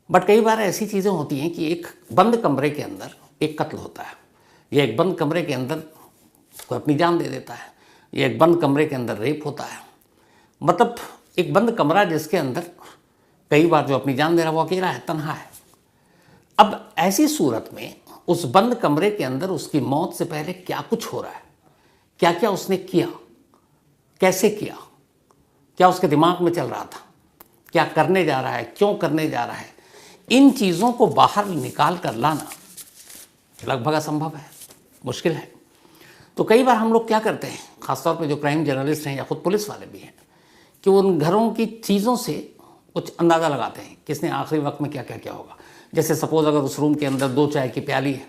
But कई बार ऐसी चीज़ें होती हैं कि एक बंद कमरे के अंदर एक कत्ल होता है, या एक बंद कमरे के अंदर कोई अपनी जान दे देता है, या एक बंद कमरे के अंदर रेप होता है। मतलब एक बंद कमरा जिसके अंदर कई बार जो अपनी जान दे रहा है वो अकेला है, तन्हा है। अब ऐसी सूरत में उस बंद कमरे के अंदर उसकी मौत से पहले क्या कुछ हो रहा है, क्या क्या उसने किया, कैसे किया, क्या उसके दिमाग में चल रहा था, क्या करने जा रहा है, क्यों करने जा रहा है, इन चीज़ों को बाहर निकाल कर लाना लगभग असंभव है, मुश्किल है। तो कई बार हम लोग क्या करते हैं, ख़ासतौर पे जो क्राइम जर्नलिस्ट हैं या खुद पुलिस वाले भी हैं, कि उन घरों की चीज़ों से कुछ अंदाज़ा लगाते हैं किसने आखिरी वक्त में क्या क्या किया होगा। जैसे सपोज़ अगर उस रूम के अंदर 2 चाय की प्याली है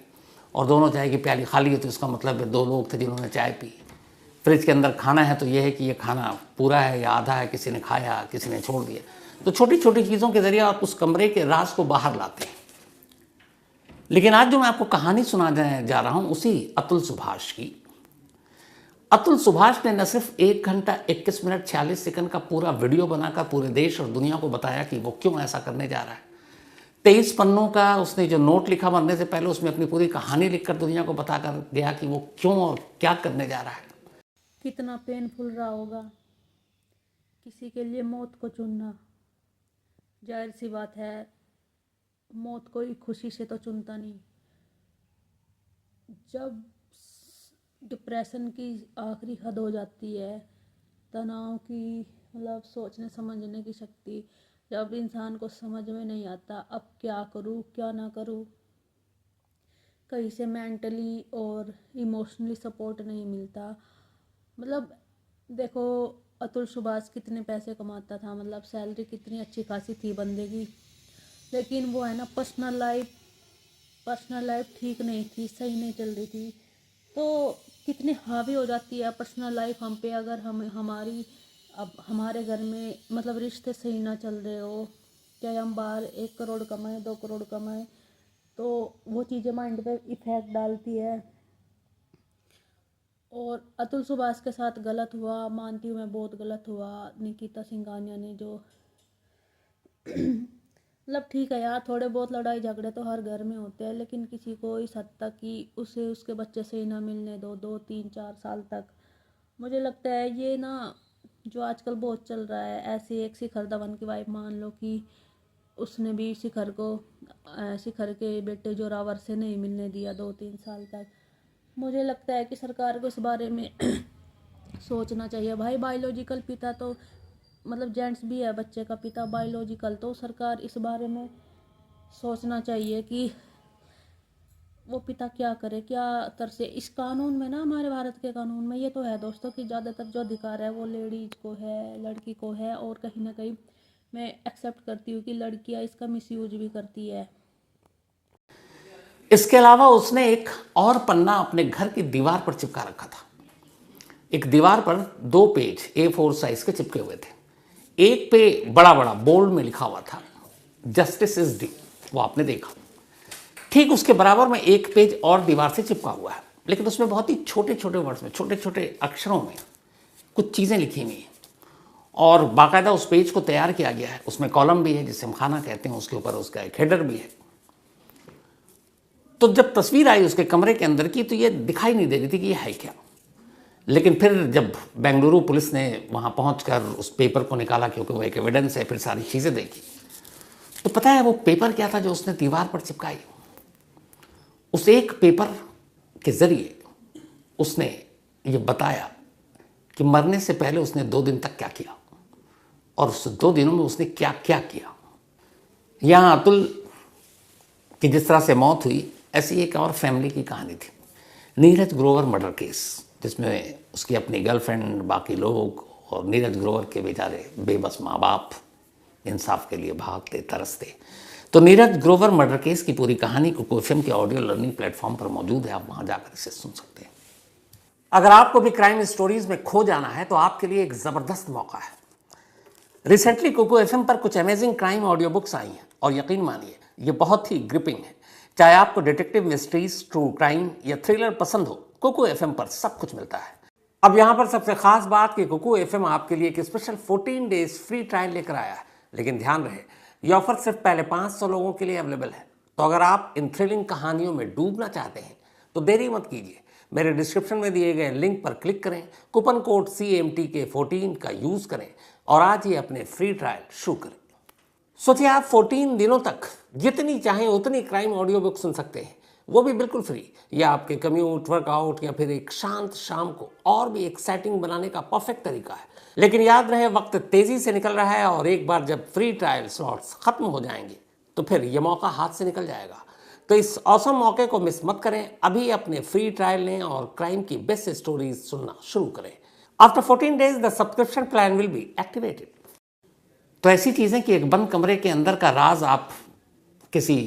और दोनों चाय की प्याली खाली है तो इसका मतलब है 2 लोग थे जिन्होंने चाय पी। फ्रिज के अंदर खाना है तो यह है कि ये खाना पूरा है या आधा है, किसी ने खाया, किसी ने छोड़ दिया। तो छोटी छोटी चीज़ों के ज़रिए आप उस कमरे के राज को बाहर लाते हैं। लेकिन आज जो मैं आपको कहानी सुनाने जा रहा हूँ उसी अतुल सुभाष की। अतुल सुभाष ने न सिर्फ 1 घंटा 21 मिनट 46 सेकंड का पूरा वीडियो बनाकर पूरे देश और दुनिया को बताया कि वो क्यों ऐसा करने जा रहा है। 23 पन्नों का उसने जो नोट लिखा मरने से पहले, उसमें अपनी पूरी कहानी लिखकर दुनिया को बताकर गया कि वो क्यों और क्या करने जा रहा है। कितना पेनफुल रहा होगा किसी के लिए मौत को चुनना। जाहिर सी बात है, मौत कोई खुशी से तो चुनता नहीं। जब डिप्रेशन की आखिरी हद हो जाती है, तनाव की, मतलब सोचने समझने की शक्ति, जब इंसान को समझ में नहीं आता अब क्या करूँ क्या ना करूँ, कहीं से मेंटली और इमोशनली सपोर्ट नहीं मिलता। मतलब देखो, अतुल सुभाष कितने पैसे कमाता था, मतलब सैलरी कितनी अच्छी खासी थी बंदे की, लेकिन वो है ना पर्सनल लाइफ ठीक नहीं थी, सही नहीं चल रही थी। तो कितनी हावी हो जाती है पर्सनल लाइफ हम पे, अगर अब हमारे घर में मतलब रिश्ते सही ना चल रहे हो, चाहे हम बाहर 1 करोड़ कमाएं 2 करोड़ कमाएं, तो वो चीज़ें माइंड पे इफ़ेक्ट डालती है। और अतुल सुभाष के साथ गलत हुआ, मानती हूँ मैं, बहुत गलत हुआ। निकिता सिंघानिया ने जो मतलब ठीक है यार, थोड़े बहुत लड़ाई झगड़े तो हर घर में होते हैं, लेकिन किसी को इस हद तक कि उसे उसके बच्चे से ही ना मिलने दो 2 3 4 साल तक। मुझे लगता है ये ना जो आजकल बहुत चल रहा है, ऐसे एक शिखर धवन की वाइफ मान लो कि उसने भी शिखर के बेटे जोरावर से नहीं मिलने दिया 2 3 साल तक। मुझे लगता है कि सरकार को इस बारे में सोचना चाहिए। भाई बायोलॉजिकल पिता तो मतलब जेंट्स भी है बच्चे का पिता बायोलॉजिकल, तो सरकार इस बारे में सोचना चाहिए कि वो पिता क्या करे, क्या तरह से। इस कानून में ना, हमारे भारत के कानून में ये तो है दोस्तों कि ज़्यादातर जो अधिकार है वो लेडीज को है, लड़की को है, और कहीं ना कहीं मैं एक्सेप्ट करती हूँ कि लड़कियाँ इसका मिसयूज भी करती है। इसके अलावा उसने एक और पन्ना अपने घर की दीवार पर चिपका रखा था। एक दीवार पर 2 पेज A4 साइज के चिपके हुए थे। एक पे बड़ा बड़ा बोल्ड में लिखा हुआ था जस्टिस इज ड्यू, वो आपने देखा। ठीक उसके बराबर में एक पेज और दीवार से चिपका हुआ है, लेकिन उसमें बहुत ही छोटे छोटे वर्ड्स में, छोटे छोटे अक्षरों में कुछ चीज़ें लिखी हुई हैं, और बाकायदा उस पेज को तैयार किया गया है। उसमें कॉलम भी है जिसे हम खाना कहते हैं, उसके ऊपर उसका एक हेडर भी है। तो जब तस्वीर आई उसके कमरे के अंदर की तो ये दिखाई नहीं दे रही थी कि ये है क्या। लेकिन फिर जब बेंगलुरु पुलिस ने वहाँ पहुँचकर उस पेपर को निकाला, क्योंकि वो एक एविडेंस है, फिर सारी चीज़ें देखी, तो पता है वो पेपर क्या था जो उसने दीवार पर चिपकाई। उस एक पेपर के ज़रिए उसने ये बताया कि मरने से पहले उसने 2 दिन तक क्या किया, और उस 2 दिनों में उसने क्या क्या किया। यहाँ अतुल की जिस तरह से मौत हुई, ऐसी एक और फैमिली की कहानी थी, नीरज ग्रोवर मर्डर केस, जिसमें उसकी अपनी गर्लफ्रेंड, बाकी लोग, और नीरज ग्रोवर के बेचारे बेबस माँ बाप इंसाफ के लिए भागते तरसते। तो नीरज ग्रोवर मर्डर केस की पूरी कहानी कुकू एफएम के ऑडियो लर्निंग प्लेटफॉर्म पर मौजूद है, आप वहाँ जाकर इसे सुन सकते हैं। अगर आपको भी क्राइम स्टोरीज में खो जाना है तो आपके लिए एक ज़बरदस्त मौका है। रिसेंटली कुकू एफएम पर कुछ amazing crime audio books I हैं, और यकीन मानिए ये बहुत ही ग्रिपिंग है। चाहे आपको डिटेक्टिव मिस्ट्रीज, ट्रू क्राइम या थ्रिलर पसंद हो, कुकू एफएम पर सब कुछ मिलता है। अब यहाँ पर सबसे खास बात कि कुकू एफएम आपके लिए एक स्पेशल 14 डेज फ्री ट्रायल लेकर आया है। लेकिन ध्यान रहे, ये ऑफर सिर्फ पहले 500 लोगों के लिए अवेलेबल है। तो अगर आप इन थ्रिलिंग कहानियों में डूबना चाहते हैं तो देरी मत कीजिए, मेरे डिस्क्रिप्शन में दिए गए लिंक पर क्लिक करें, कूपन कोड CMTK14 का यूज करें और आज ही अपने फ्री ट्रायल शुरू करें। सोचिए आप 14 दिनों तक जितनी चाहें उतनी क्राइम ऑडियो बुक सुन सकते हैं, वो भी बिल्कुल फ्री। या आपके कम्यूट, वर्कआउट या फिर एक शांत शाम को और भी एक्साइटिंग बनाने का परफेक्ट तरीका है। लेकिन याद रहे, वक्त तेजी से निकल रहा है और एक बार जब फ्री ट्रायल स्लॉट्स खत्म हो जाएंगे तो फिर ये मौका हाथ से निकल जाएगा। तो इस औसम मौके को मिस मत करें, अभी अपने फ्री ट्रायल लें और क्राइम की बेस्ट स्टोरीज सुनना शुरू करें। After 14 days the subscription plan will be activated. तो ऐसी चीज़ें कि एक बंद कमरे के अंदर का राज आप किसी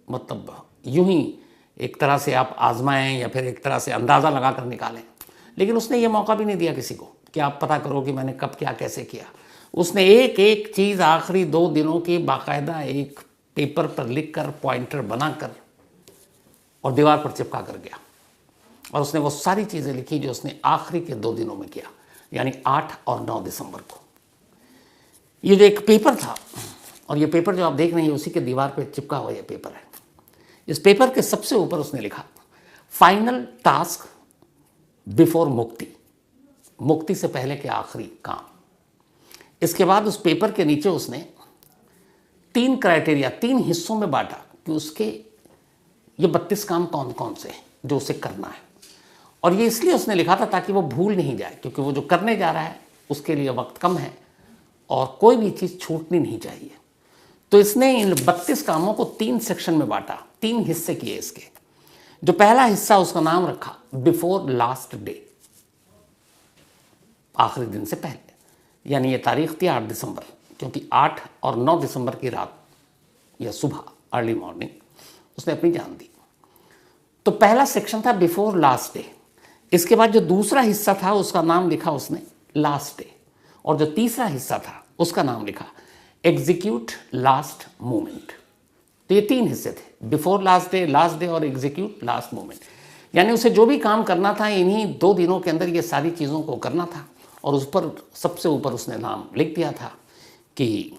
मतलब यूं ही एक तरह से आप आजमाएं या फिर एक तरह से अंदाज़ा लगा कर निकालें, लेकिन उसने ये मौका भी नहीं दिया किसी को कि आप पता करो कि मैंने कब क्या कैसे किया। उसने एक एक चीज़ आखिरी 2 दिनों की बाकायदा एक पेपर पर लिख कर, पॉइंटर बनाकर और दीवार पर चिपका कर गया। और उसने वो सारी चीज़ें लिखी जो उसने आखिरी के 2 दिनों में किया, यानी 8 और 9 दिसंबर को। ये जो एक पेपर था, और ये पेपर जो आप देख रहे हैं उसी के दीवार पे चिपका हुआ ये पेपर है। इस पेपर के सबसे ऊपर उसने लिखा फाइनल टास्क बिफोर मुक्ति, मुक्ति से पहले के आखिरी काम। इसके बाद उस पेपर के नीचे उसने 3 क्राइटेरिया 3 हिस्सों में बांटा कि उसके ये 32 काम कौन कौन से हैं जो उसे करना है। और ये इसलिए उसने लिखा था ताकि वो भूल नहीं जाए, क्योंकि वो जो करने जा रहा है उसके लिए वक्त कम है और कोई भी चीज़ छूटनी नहीं चाहिए। तो इसने इन 32 कामों को 3 सेक्शन में बांटा, 3 हिस्से किए इसके। जो पहला हिस्सा उसका नाम रखा बिफोर लास्ट डे, आखिरी दिन से पहले, यानी ये तारीख थी 8 दिसंबर, क्योंकि 8 और 9 दिसंबर की रात या सुबह अर्ली मॉर्निंग उसने अपनी जान दी। तो पहला सेक्शन था बिफोर लास्ट डे। इसके बाद जो दूसरा हिस्सा था उसका नाम लिखा उसने लास्ट डे, और जो तीसरा हिस्सा था उसका नाम लिखा एग्जीक्यूट लास्ट मोमेंट। तो ये 3 हिस्से थे, बिफोर लास्ट डे और एग्जीक्यूट लास्ट मोमेंट। यानी उसे जो भी काम करना था इन्हीं 2 दिनों के अंदर ये सारी चीज़ों को करना था। और उस पर सबसे ऊपर उसने नाम लिख दिया था कि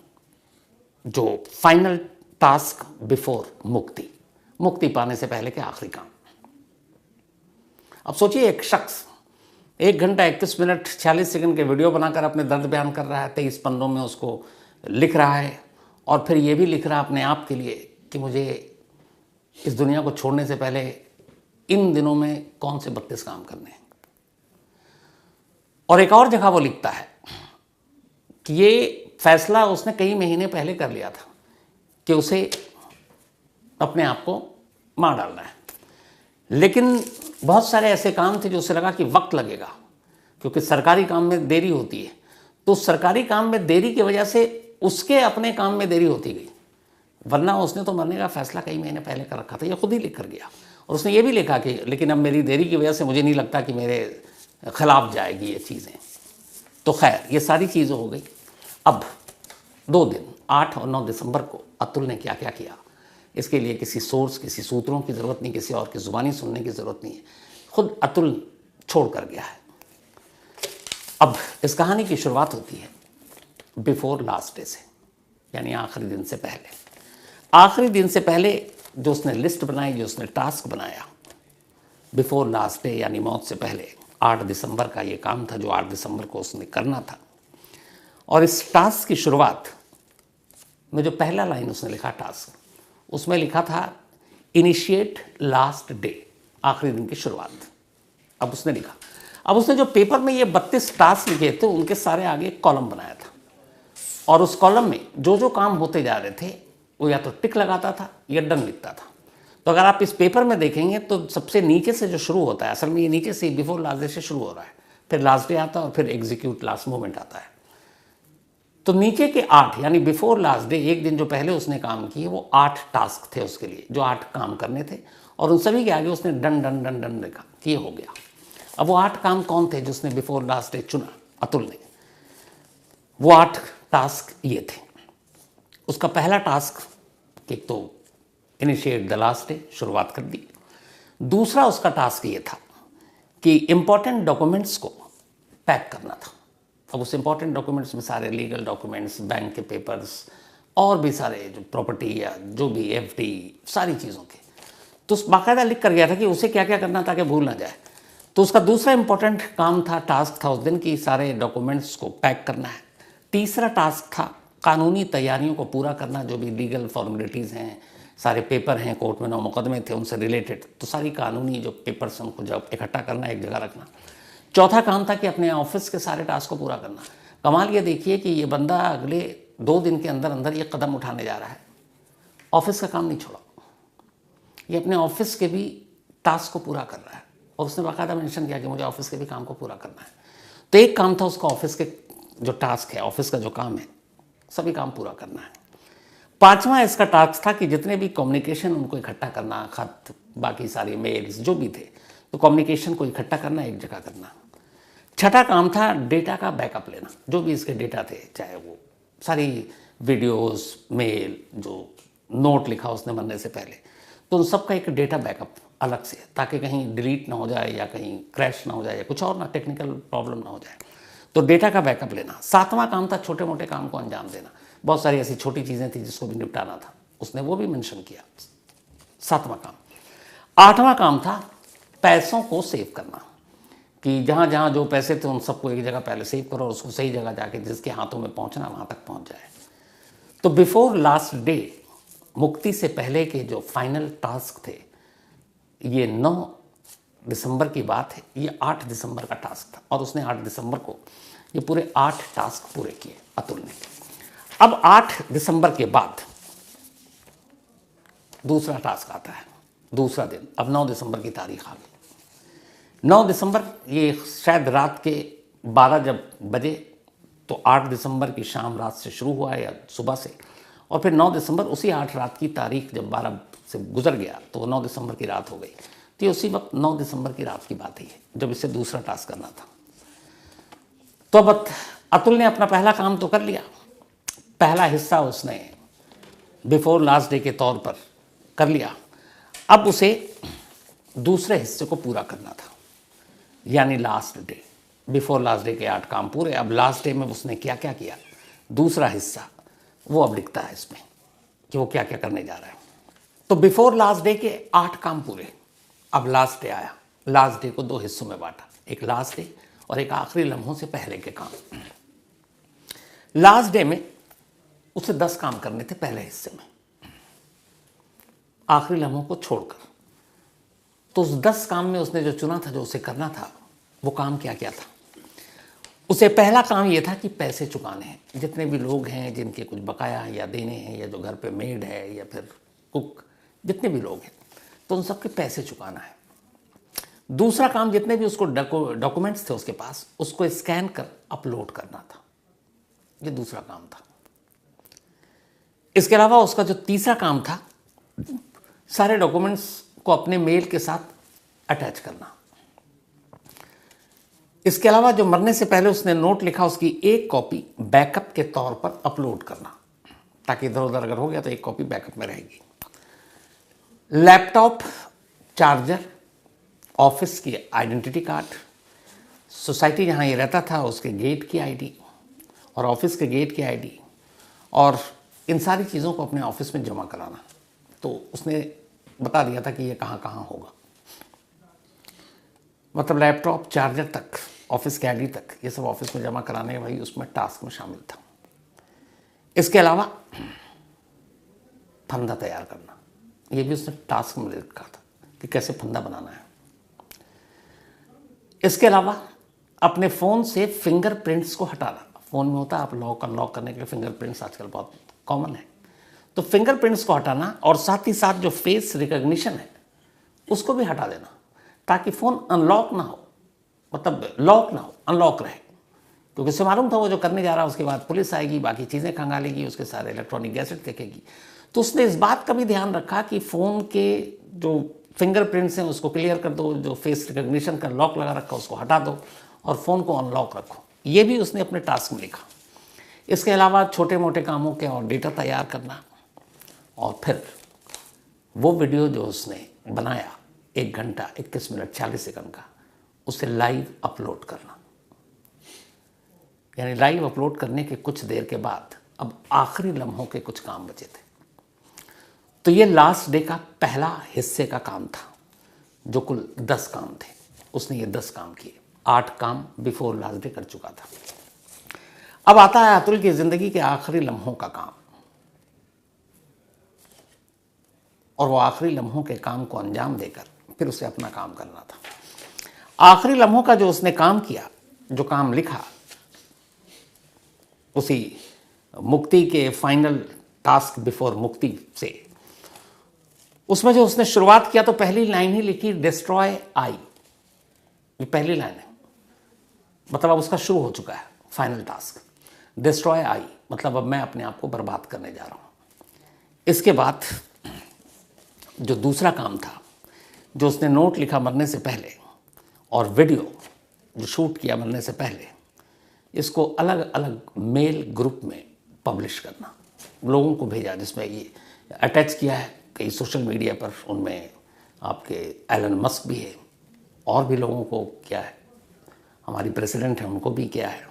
जो फाइनल टास्क बिफोर मुक्ति, मुक्ति पाने से पहले के आखिरी काम। अब सोचिए एक शख्स 1 घंटा 21 मिनट 46 सेकंड के वीडियो बनाकर अपने दर्द बयान कर रहा है, 23 पन्नों में उसको लिख रहा है, और फिर ये भी लिख रहा है अपने आप के लिए कि मुझे इस दुनिया को छोड़ने से पहले इन दिनों में कौन से 32 काम करने हैं। और एक और जगह वो लिखता है कि ये फैसला उसने कई महीने पहले कर लिया था कि उसे अपने आप को मार डालना है, लेकिन बहुत सारे ऐसे काम थे जो उसे लगा कि वक्त लगेगा, क्योंकि सरकारी काम में देरी होती है। तो सरकारी काम में देरी की वजह से उसके अपने काम में देरी होती गई, वरना उसने तो मरने का फैसला कई महीने पहले कर रखा था, ये खुद ही लिख कर गया। और उसने ये भी लिखा कि लेकिन अब मेरी देरी की वजह से मुझे नहीं लगता कि मेरे खिलाफ जाएगी ये चीज़ें। तो खैर ये सारी चीज़ें हो गई। अब 2 दिन 8 और 9 दिसंबर को अतुल ने क्या क्या किया, इसके लिए किसी सोर्स, किसी सूत्रों की ज़रूरत नहीं, किसी और की ज़ुबानी सुनने की ज़रूरत नहीं है, खुद अतुल छोड़ कर गया है। अब इस कहानी की शुरुआत होती है बिफोर लास्ट डे से, यानी आखिरी दिन से पहले। आखिरी दिन से पहले जो उसने लिस्ट बनाई, जो उसने टास्क बनाया बिफोर लास्ट डे यानी मौत से पहले, 8 दिसंबर का ये काम था जो 8 दिसंबर को उसने करना था। और इस टास्क की शुरुआत में जो पहला लाइन उसने लिखा टास्क, उसमें लिखा था इनिशिएट लास्ट डे, आखिरी दिन की शुरुआत। अब उसने लिखा, अब उसने जो पेपर में ये 32 टास्क लिखे थे उनके सारे आगे एक कॉलम बनाया था, और उस कॉलम में जो जो काम होते जा रहे थे वो या तो टिक लगाता था या डन लिखता था। तो अगर आप इस पेपर में देखेंगे तो सबसे नीचे से जो शुरू होता है, असल में ये नीचे से बिफोर लास्ट डे से शुरू हो रहा है, फिर लास्ट डे आता है और फिर एग्जीक्यूट लास्ट मोमेंट आता है। तो नीचे के 8 यानी बिफोर लास्ट डे, एक दिन जो पहले उसने काम किए, वो 8 टास्क थे उसके लिए, जो 8 काम करने थे, और उन सभी के आगे उसने डन डन डन डन लिखा कि ये हो गया। अब वो 8 काम कौन थे जिसने बिफोर लास्ट डे चुना अतुल ने? वो 8 टास्क ये थे। उसका पहला टास्क एक तो इनिशिएट द लास्ट डे, शुरुआत कर दी। दूसरा उसका टास्क ये था कि इंपॉर्टेंट डॉक्यूमेंट्स को पैक करना था। अब उस इंपॉर्टेंट डॉक्यूमेंट्स में सारे लीगल डॉक्यूमेंट्स, बैंक के पेपर्स, और भी सारे जो प्रॉपर्टी या जो भी FD सारी चीज़ों के, तो उस बाकायदा लिख कर गया था कि उसे क्या क्या करना ताकि भूल ना जाए। तो उसका दूसरा इंपॉर्टेंट काम था, टास्क था उस दिन की सारे डॉक्यूमेंट्स को पैक करना है। तीसरा टास्क था कानूनी तैयारियों को पूरा करना, जो भी लीगल फॉर्मेलिटीज़ हैं, सारे पेपर हैं, कोर्ट में 9 मुकदमे थे उनसे रिलेटेड, तो सारी कानूनी जो पेपर्स हैं उनको जब इकट्ठा करना, एक जगह रखना। चौथा काम था कि अपने ऑफिस के सारे टास्क को पूरा करना। कमाल ये देखिए कि ये बंदा अगले 2 दिन के अंदर अंदर ये कदम उठाने जा रहा है, ऑफिस का काम नहीं छोड़ा, ये अपने ऑफिस के भी टास्क को पूरा कर रहा है। और उसने बाकायदा मेंशन किया कि मुझे ऑफिस के भी काम को पूरा करना है। तो एक काम था उसका ऑफिस के जो टास्क है, ऑफिस का जो काम है, सभी काम पूरा करना है। पांचवा इसका टास्क था कि जितने भी कम्युनिकेशन उनको इकट्ठा करना, खत, बाकी सारी मेल्स जो भी थे, तो कम्युनिकेशन को इकट्ठा करना, एक जगह करना। छठा काम था डेटा का बैकअप लेना, जो भी इसके डेटा थे, चाहे वो सारी वीडियोस, मेल, जो नोट लिखा उसने मरने से पहले, तो उन सब का एक डेटा बैकअप अलग से, ताकि कहीं डिलीट ना हो जाए या कहीं क्रैश ना हो जाए या कुछ और ना टेक्निकल प्रॉब्लम ना हो जाए, तो डेटा का बैकअप लेना। सातवां काम था छोटे मोटे काम को अंजाम देना। बहुत सारी ऐसी छोटी चीज़ें थी जिसको भी निपटाना था, उसने वो भी मेंशन किया, सातवां काम। आठवां काम था पैसों को सेव करना, कि जहाँ जहाँ जो पैसे थे उन सबको एक जगह पहले सेव करो और उसको सही जगह जाके जिसके हाथों में पहुँचना वहाँ तक पहुँच जाए। तो बिफोर लास्ट डे, मुक्ति से पहले के जो फाइनल टास्क थे, ये 9 दिसंबर की बात है, ये 8 दिसंबर का टास्क था और उसने 8 दिसंबर को ये पूरे 8 टास्क पूरे किए अतुल ने। अब 8 दिसंबर के बाद दूसरा टास्क आता है, दूसरा दिन। अब 9 दिसंबर की तारीख आ गई। 9 दिसंबर ये शायद रात के 12 जब बजे, तो 8 दिसंबर की शाम रात से शुरू हुआ या सुबह से, और फिर 9 दिसंबर उसी 8 रात की तारीख जब 12 से गुजर गया तो 9 दिसंबर की रात हो गई। तो ये उसी वक्त 9 दिसंबर की रात की बात ही है जब इसे दूसरा टास्क करना था। तो अब अतुल ने अपना पहला काम तो कर लिया, पहला हिस्सा उसने बिफोर लास्ट डे के तौर पर कर लिया। अब उसे दूसरे हिस्से को पूरा करना था, यानी last day. Before last day के 8 काम पूरे, अब लास्ट डे में उसने क्या क्या किया, दूसरा हिस्सा वो अब लिखता है इसमें कि वो क्या क्या करने जा रहा है। तो बिफोर लास्ट डे के 8 काम पूरे, अब लास्ट डे आया। लास्ट डे को 2 हिस्सों में बांटा, एक लास्ट डे और एक आखिरी लम्हों से पहले के काम। लास्ट डे में उसे 10 काम करने थे पहले हिस्से में, आखिरी लम्हों को छोड़कर। तो उस 10 काम में उसने जो चुना था, जो उसे करना था, वो काम क्या क्या था। उसे पहला काम ये था कि पैसे चुकाने हैं। जितने भी लोग हैं जिनके कुछ बकाया हैं या देने हैं, या जो घर पे मेड है या फिर कुक, जितने भी लोग हैं, तो उन सबके पैसे चुकाना है। दूसरा काम, जितने भी उसको डॉक्यूमेंट्स थे उसके पास, उसको स्कैन कर अपलोड करना था। ये दूसरा काम था। इसके अलावा उसका जो तीसरा काम था, सारे डॉक्यूमेंट्स को अपने मेल के साथ अटैच करना। इसके अलावा जो मरने से पहले उसने नोट लिखा, उसकी एक कॉपी बैकअप के तौर पर अपलोड करना, ताकि इधर उधर अगर हो गया तो एक कॉपी बैकअप में रहेगी। लैपटॉप, चार्जर, ऑफिस की आइडेंटिटी कार्ड, सोसाइटी जहाँ ये रहता था उसके गेट की आईडी और ऑफिस के गेट की आईडी, और इन सारी चीज़ों को अपने ऑफिस में जमा कराना। तो उसने बता दिया था कि ये कहाँ कहाँ होगा, मतलब लैपटॉप, चार्जर तक, ऑफिस के आईडी तक, ये सब ऑफिस में जमा कराने भाई उसमें टास्क में शामिल था। इसके अलावा फंदा तैयार करना, ये भी उसने टास्क में लिखा था कि कैसे फंदा बनाना है। इसके अलावा अपने फ़ोन से फिंगरप्रिंट्स को हटाना। फ़ोन में होता है, आप लॉक अनलॉक करने के लिए फिंगरप्रिंट्स आजकल बहुत कॉमन है, तो फिंगरप्रिंट्स को हटाना, और साथ ही साथ जो फेस रिकॉग्निशन है उसको भी हटा देना, ताकि फ़ोन अनलॉक ना हो, मतलब लॉक ना हो, अनलॉक रहे। क्योंकि उसे मालूम था वो जो करने जा रहा है उसके बाद पुलिस आएगी, बाकी चीज़ें खंगालेगी, उसके सारे इलेक्ट्रॉनिक गैजेट देखेगी। तो उसने इस बात का भी ध्यान रखा कि फ़ोन के जो फिंगरप्रिंट्स हैं उसको क्लियर कर दो, जो फेस रिकॉग्निशन का लॉक लगा रखा उसको हटा दो और फ़ोन को अनलॉक रखो। ये भी उसने अपने टास्क में लिखा। इसके अलावा छोटे मोटे कामों के और डेटा तैयार करना, और फिर वो वीडियो जो उसने बनाया 1 घंटा 21 मिनट 40 सेकंड का, उसे लाइव अपलोड करना। यानी लाइव अपलोड करने के कुछ देर के बाद अब आखिरी लम्हों के कुछ काम बचे थे। तो ये लास्ट डे का पहला हिस्से का काम था, जो कुल 10 काम थे। उसने ये 10 काम किए, 8 काम बिफोर लास्ट डे कर चुका था। अब आता है अतुल की जिंदगी के आखिरी लम्हों का काम, और वो आखिरी लम्हों के काम को अंजाम देकर फिर उसे अपना काम करना था। आखिरी लम्हों का जो उसने काम किया, जो काम लिखा, उसी मुक्ति के फाइनल टास्क बिफोर मुक्ति से, उसमें जो उसने शुरुआत किया तो पहली लाइन ही लिखी, डिस्ट्रॉय आई। ये पहली लाइन है, मतलब अब उसका शुरू हो चुका है फाइनल टास्क। डिस्ट्रॉय आई मतलब अब मैं अपने आप को बर्बाद करने जा रहा हूं। इसके बाद जो दूसरा काम था, जो उसने नोट लिखा मरने से पहले और वीडियो जो शूट किया मरने से पहले, इसको अलग अलग मेल ग्रुप में पब्लिश करना, लोगों को भेजा, जिसमें ये अटैच किया है कई सोशल मीडिया पर। उनमें आपके एलन मस्क भी है, और भी लोगों को किया है, हमारी प्रेसिडेंट है उनको भी किया है,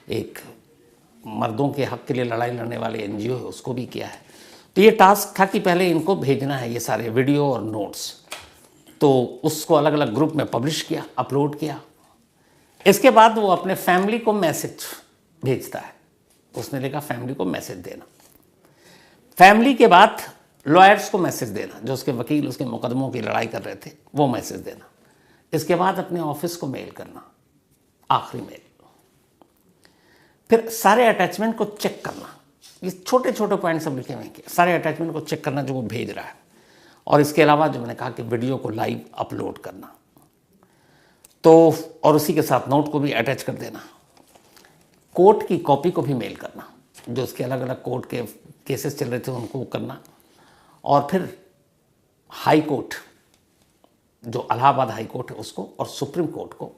एक मर्दों के हक के लिए लड़ाई लड़ने वाले एनजीओ है उसको भी किया है। तो ये टास्क था कि पहले इनको भेजना है ये सारे वीडियो और नोट्स। तो उसको अलग अलग ग्रुप में पब्लिश किया, अपलोड किया। इसके बाद वो अपने फैमिली को मैसेज भेजता है। उसने लिखा फैमिली को मैसेज देना। फैमिली के बाद लॉयर्स को मैसेज देना, जो उसके वकील उसके मुकदमों की लड़ाई कर रहे थे, वो मैसेज देना। इसके बाद अपने ऑफिस को मेल करना, आखिरी मेल। फिर सारे अटैचमेंट को चेक करना। ये छोटे छोटे पॉइंट सब लिखे हुए हैं, सारे अटैचमेंट को चेक करना जो वो भेज रहा है। और इसके अलावा जो मैंने कहा कि वीडियो को लाइव अपलोड करना, तो और उसी के साथ नोट को भी अटैच कर देना। कोर्ट की कॉपी को भी मेल करना, जो उसके अलग अलग कोर्ट के केसेस चल रहे थे उनको करना। और फिर हाई कोर्ट, जो इलाहाबाद हाई कोर्ट है उसको, और सुप्रीम कोर्ट को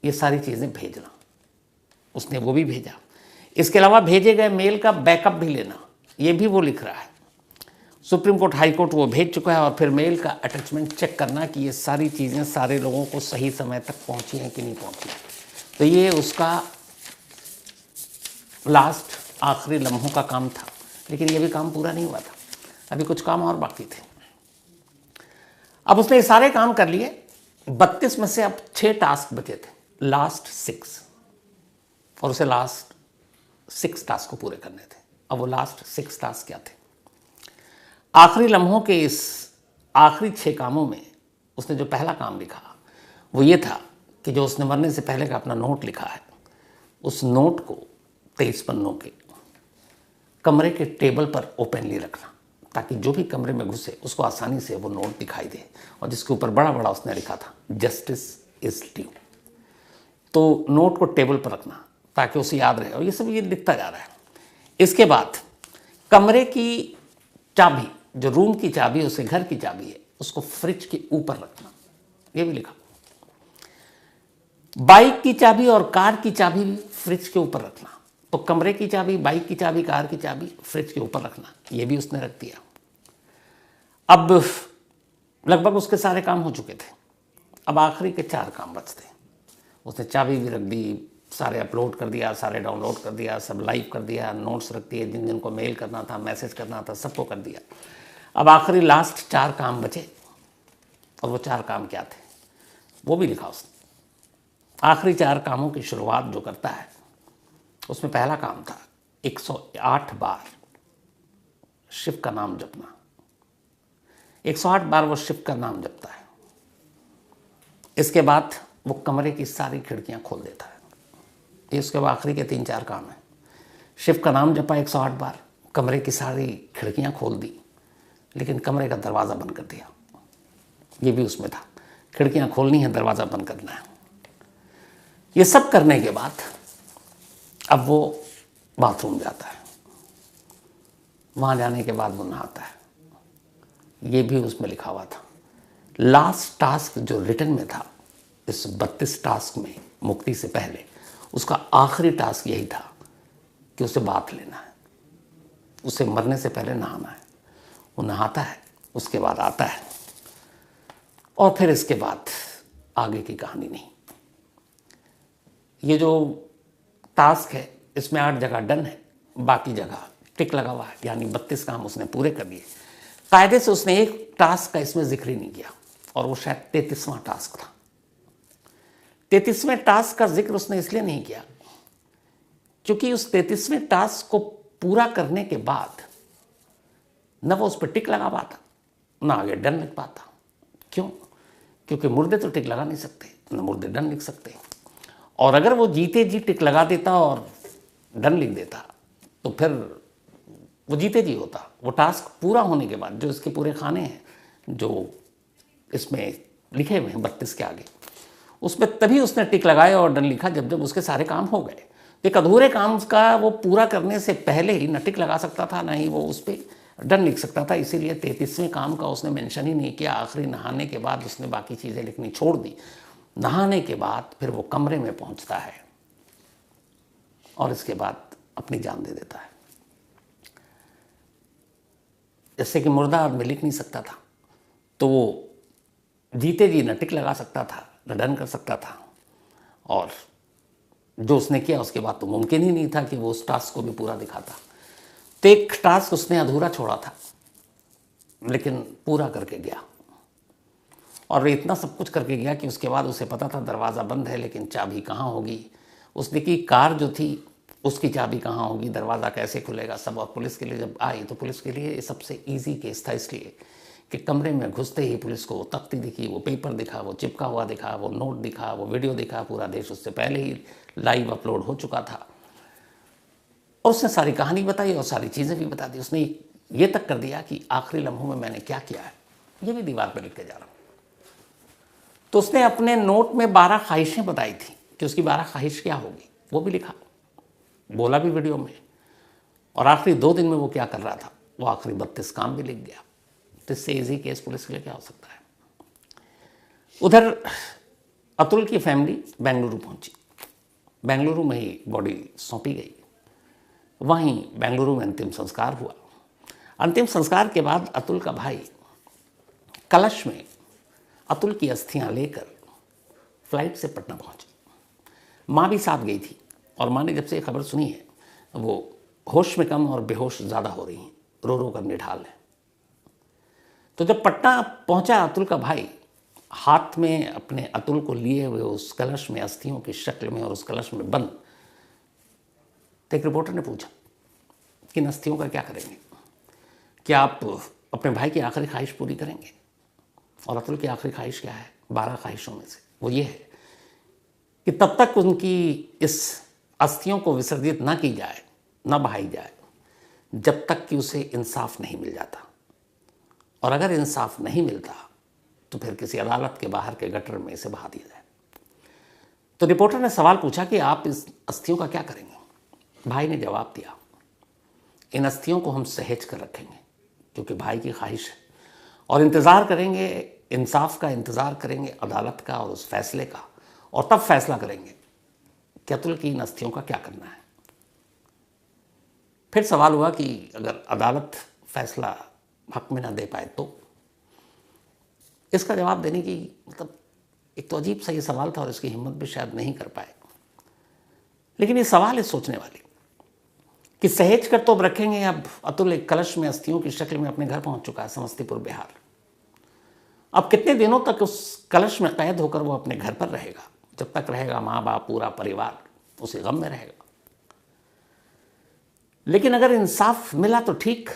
ये सारी चीज़ें भेजना। उसने वो भी भेजा। इसके अलावा भेजे गए मेल का बैकअप भी लेना, ये भी वो लिख रहा है। सुप्रीम कोर्ट हाई कोर्ट वो भेज चुका है, और फिर मेल का अटैचमेंट चेक करना कि ये सारी चीज़ें सारे लोगों को सही समय तक पहुंची हैं कि नहीं पहुंची। तो ये उसका लास्ट आखिरी लम्हों का काम था। लेकिन ये भी काम पूरा नहीं हुआ था, अभी कुछ काम और बाकी थे। अब उसने ये सारे काम कर लिए। 32 में से अब 6 टास्क बचे थे, लास्ट 6, और उसे लास्ट 6 टास्क को पूरे करने थे। अब वो लास्ट 6 टास्क क्या थे? आखिरी लम्हों के इस आखिरी 6 कामों में उसने जो पहला काम लिखा वो ये था कि जो उसने मरने से पहले का अपना नोट लिखा है, उस नोट को 23 पन्नों के कमरे के टेबल पर ओपनली रखना, ताकि जो भी कमरे में घुसे उसको आसानी से वो नोट दिखाई दे। और जिसके ऊपर बड़ा बड़ा उसने लिखा था, जस्टिस इज ड्यू। तो नोट को टेबल पर रखना ताकि उसे याद रहे, और ये सब ये लिखता जा रहा है। इसके बाद कमरे की चाबी, जो रूम की चाबी, उसे घर की चाबी है, उसको फ्रिज के ऊपर रखना, ये भी लिखा। बाइक की चाबी और कार की चाबी भी फ्रिज के ऊपर रखना। तो कमरे की चाबी, बाइक की चाबी, कार की चाबी फ्रिज के ऊपर रखना, ये भी उसने रख दिया। अब लगभग उसके सारे काम हो चुके थे। अब आखिरी के 4 काम बचते। उसने चाबी भी रख दी, सारे अपलोड कर दिया, सारे डाउनलोड कर दिया, सब लाइव कर दिया, नोट्स रख दिए, जिन जिनको मेल करना था, मैसेज करना था, सबको कर दिया। अब आखिरी लास्ट 4 काम बचे, और वो 4 काम क्या थे वो भी लिखा उसने। आखिरी 4 कामों की शुरुआत जो करता है, उसमें पहला काम था 108 बार शिव का नाम जपना। 108 बार वो शिव का नाम जपता है। इसके बाद वो कमरे की सारी खिड़कियां खोल देता है। ये उसके आखिरी के 3-4 काम हैं। शिव का नाम जपा 108 बार, कमरे की सारी खिड़कियां खोल दी, लेकिन कमरे का दरवाज़ा बंद कर दिया। ये भी उसमें था, खिड़कियां खोलनी है, दरवाज़ा बंद करना है। ये सब करने के बाद अब वो बाथरूम जाता है। वहाँ जाने के बाद वो नहाता है। ये भी उसमें लिखा हुआ था। लास्ट टास्क जो रिटर्न में था इस 32 टास्क में, मुक्ति से पहले, उसका आखिरी टास्क यही था कि उसे बाथ लेना है, उसे मरने से पहले नहाना है। वो नहाता है, उसके बाद आता है, और फिर इसके बाद आगे की कहानी नहीं। ये जो टास्क है इसमें 8 जगह डन है, बाकी जगह टिक लगा हुआ है, यानी 32 काम उसने पूरे कर लिए। कायदे से उसने एक टास्क का इसमें जिक्र ही नहीं किया, और वो शायद 33वां टास्क था। 33वें टास्क का जिक्र उसने इसलिए नहीं किया क्योंकि उस 33वें टास्क को पूरा करने के बाद न वो उस पर टिक लगा पाता, ना आगे डन लिख पाता। क्यों? क्योंकि मुर्दे तो टिक लगा नहीं सकते, न मुर्दे डन लिख सकते। और अगर वो जीते जी टिक लगा देता और डन लिख देता तो फिर वो जीते जी होता। वो टास्क पूरा होने के बाद जो इसके पूरे खाने हैं जो इसमें लिखे हुए हैं 32 के आगे, उसमें तभी उसने टिक लगाया और डन लिखा जब जब उसके सारे काम हो गए। एक अधूरे काम का वो पूरा करने से पहले ही न टिक लगा सकता था, ना ही वो उस पर डन लिख सकता था। इसीलिए 33वें काम का उसने मेंशन ही नहीं किया। आखिरी नहाने के बाद उसने बाकी चीज़ें लिखनी छोड़ दी। नहाने के बाद फिर वो कमरे में पहुंचता है और इसके बाद अपनी जान दे देता है। जैसे कि मुर्दा आदमी लिख नहीं सकता था तो वो जीते जी न टिक लगा सकता था, न डन कर सकता था, और जो उसने किया उसके बाद तो मुमकिन ही नहीं था कि वो उस टास्क को भी पूरा दिखाता। तो एक टास्क उसने अधूरा छोड़ा था लेकिन पूरा करके गया, और इतना सब कुछ करके गया कि उसके बाद उसे पता था दरवाज़ा बंद है लेकिन चाबी कहाँ होगी। उसने की कार जो थी उसकी चाबी कहाँ होगी, दरवाज़ा कैसे खुलेगा, सब। और पुलिस के लिए जब आई तो पुलिस के लिए सबसे ईजी केस था, इसलिए कि कमरे में घुसते ही पुलिस को वो तख्ती दिखी, वो पेपर दिखा, वो चिपका हुआ दिखा, वो नोट दिखा, वो वीडियो दिखा। पूरा देश उससे पहले ही लाइव अपलोड हो चुका था, और उसने सारी कहानी बताई और सारी चीज़ें भी बता दी। उसने ये तक कर दिया कि आखिरी लम्हों में मैंने क्या किया है ये भी दीवार पर लिख के जा रहा हूँ। तो उसने अपने नोट में 12 ख्वाहिशें बताई थी कि उसकी 12 ख्वाहिश क्या होगी, वो भी लिखा, बोला भी वीडियो में। और आखिरी 2 दिन में वो क्या कर रहा था, वो आखिरी 32 काम भी लिख गया। तो इससे ईजी केस पुलिस के लिए क्या हो सकता है। उधर अतुल की फैमिली बेंगलुरु पहुंची। बेंगलुरु में ही बॉडी सौंपी गई, वहीं बेंगलुरु में अंतिम संस्कार हुआ। अंतिम संस्कार के बाद अतुल का भाई कलश में अतुल की अस्थियां लेकर फ्लाइट से पटना पहुंचे। माँ भी साथ गई थी, और माँ ने जब से ये खबर सुनी है वो होश में कम और बेहोश ज़्यादा हो रही हैं, रो रो कर निढाल है। तो जब पटना पहुंचा अतुल का भाई, हाथ में अपने अतुल को लिए हुए उस कलश में अस्थियों की शक्ल में और उस कलश में बंद, तो एक रिपोर्टर ने पूछा कि इन अस्थियों का क्या करेंगे, क्या आप अपने भाई की आखिरी ख्वाहिश पूरी करेंगे? और अतुल की आखिरी ख्वाहिश क्या है 12 ख्वाहिशों में से? वो ये है कि तब तक उनकी इस अस्थियों को विसर्जित ना की जाए, ना बहाई जाए, जब तक कि उसे इंसाफ नहीं मिल जाता। और अगर इंसाफ नहीं मिलता तो फिर किसी अदालत के बाहर के गटर में इसे बहा दिया जाए। तो रिपोर्टर ने सवाल पूछा कि आप इस अस्थियों का क्या करेंगे? भाई ने जवाब दिया, इन अस्थियों को हम सहेज कर रखेंगे क्योंकि भाई की ख्वाहिश है, और इंतज़ार करेंगे, इंसाफ का इंतज़ार करेंगे, अदालत का और उस फैसले का, और तब फैसला करेंगे कि अतुल की इन अस्थियों का क्या करना है। फिर सवाल हुआ कि अगर अदालत फैसला हक में ना दे पाए तो? इसका जवाब देने की मतलब एक तो अजीब सा ये सवाल था, और इसकी हिम्मत भी शायद नहीं कर पाए। लेकिन ये सवाल है सोचने वाली कि सहेज कर तो अब रखेंगे। अब अतुल एक कलश में अस्थियों की शक्ल में अपने घर पहुंच चुका है, समस्तीपुर बिहार। अब कितने दिनों तक उस कलश में कैद होकर वो अपने घर पर रहेगा? जब तक रहेगा माँ बाप पूरा परिवार उसी गम में रहेगा। लेकिन अगर इंसाफ मिला तो ठीक,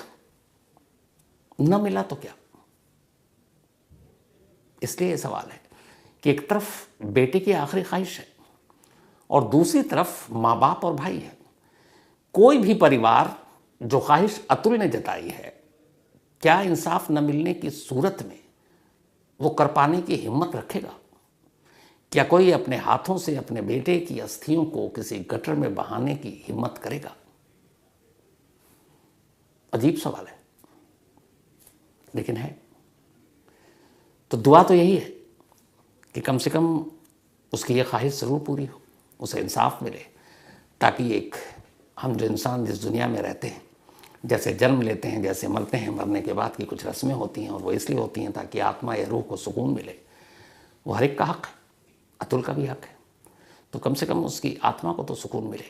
न मिला तो क्या? इसलिए ये सवाल है कि एक तरफ बेटे की आखिरी ख्वाहिश है और दूसरी तरफ माँ बाप और भाई है। कोई भी परिवार जो ख्वाहिश अतुल ने जताई है, क्या इंसाफ न मिलने की सूरत में वो कर पाने की हिम्मत रखेगा? क्या कोई अपने हाथों से अपने बेटे की अस्थियों को किसी गटर में बहाने की हिम्मत करेगा? अजीब सवाल है, लेकिन है। तो दुआ तो यही है कि कम से कम उसकी ये ख्वाहिश ज़रूर पूरी हो, उसे इंसाफ मिले, ताकि एक हम जो इंसान जिस दुनिया में रहते हैं, जैसे जन्म लेते हैं, जैसे मरते हैं, मरने के बाद की कुछ रस्में होती हैं और वो इसलिए होती हैं ताकि आत्मा या रूह को सुकून मिले, वो हर एक का हक है, अतुल का भी हक है। तो कम से कम उसकी आत्मा को तो सुकून मिले।